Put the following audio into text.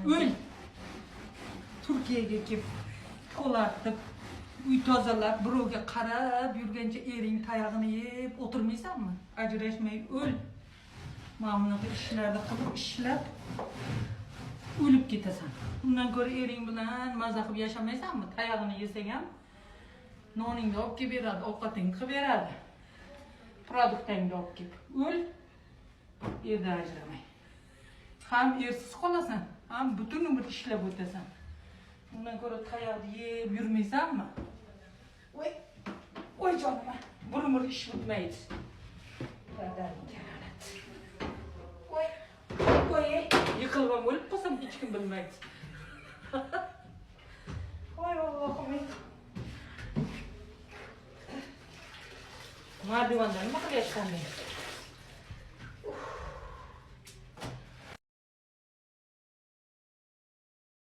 Öl. Türkiye'ye gelip kolartıp, uy tozalap, birovga qarab yurgancha ering tayog'ini yeb o'tirmaysanmi? Ajrashmay öl. Mana bunaqa ishlarni qilib ishlab o'lib ketasan. Undan ko'ra ering bilan maza qilib yashamaysanmi? Tayog'ini yesang ham noningni olib kelib beradi, ovqatingni qilib beradi. Produktingni olib kelib o'l. Erdan ajramay. Ham ersiz qolasan, ham butun umr ishlab o'tasan. Undan ko'ra tayoqni yeb yurmaysanmi? Voy jonim, bir umr ish bitmaydi. Voy, yiqilib o'lib qolsam hech kim bilmaydi. Voy Allohim. Merdivendan nima qilyapsan men?